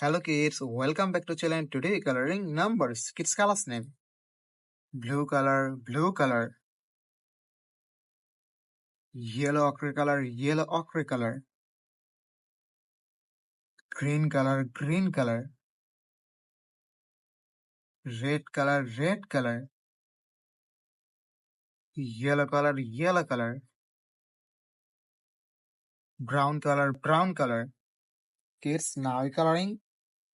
Hello kids, welcome back to channel. Today coloring numbers. Kids colors name. Blue color, blue color. Yellow ochre color, yellow ochre color. Green color, green color. Red color, red color. Yellow color, yellow color. Brown color, brown color. Kids now coloring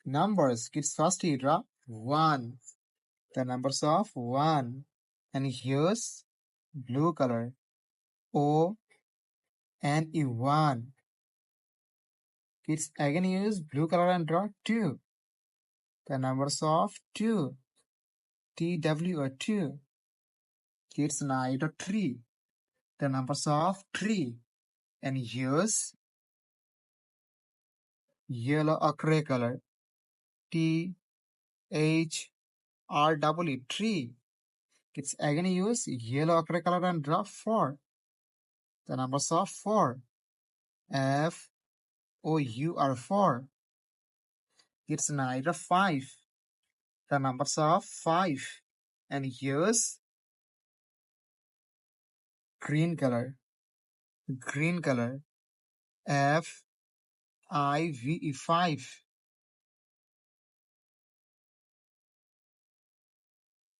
numbers. Kids first draw 1. The numbers of 1. And here's blue color. O and E 1. Kids again use blue color and draw 2. The numbers of 2. TW or 2. Kids now draw 3. The numbers of 3. And use yellow ochre color. THRW 3. Kids again use yellow ochre color and draw 4. The numbers of 4. FOUR 4. Kids now draw 5. The numbers of 5. And use green color. Green color. FIVE 5.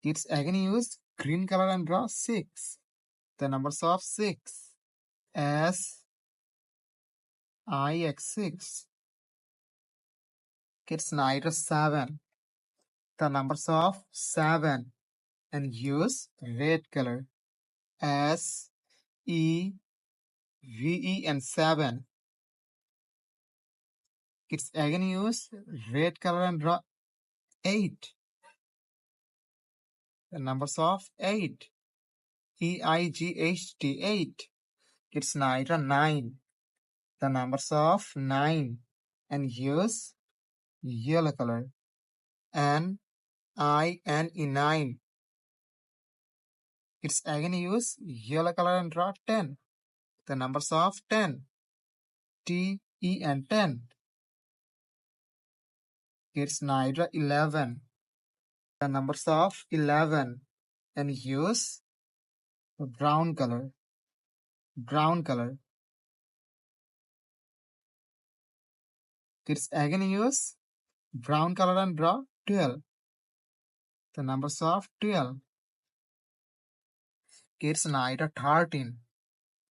Kids again use green color and draw 6. The numbers of 6. SIX 6. Kids now draw 7. The numbers of 7. And use red color. SEVE and 7. Kids again use red color and draw 8. The numbers of 8. EIGHT 8. Kids now draw 9. The numbers of 9. And use yellow color. NINE 9. Kids again use yellow color and draw 10. The numbers of 10. TE and 10. Kids now draw 11. The numbers of 11. And use brown color. Brown color. Kids again use brown color and draw 12. The numbers of 12. Kids now draw 13.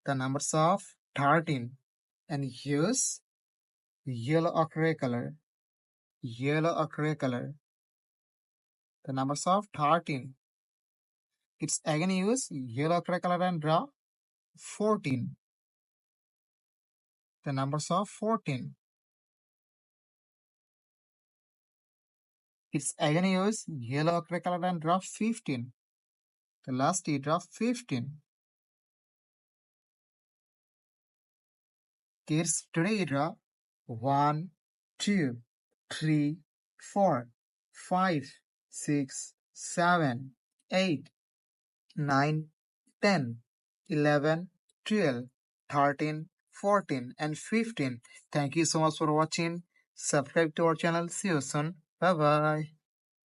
The numbers of 13. And use yellow ochre color. Yellow ochre color. The numbers of 13. Kids again use yellow ochre color and draw 14. The numbers of 14. Kids again use yellow ochre color and draw 15. The last draw 15. Kids today draw 1, 2, 3, 4, 5, 6, 7, 8, 9, 10, 11, 12, 13, 14 and 15. Thank you so much for watching. Subscribe to our channel. See you soon. Bye bye.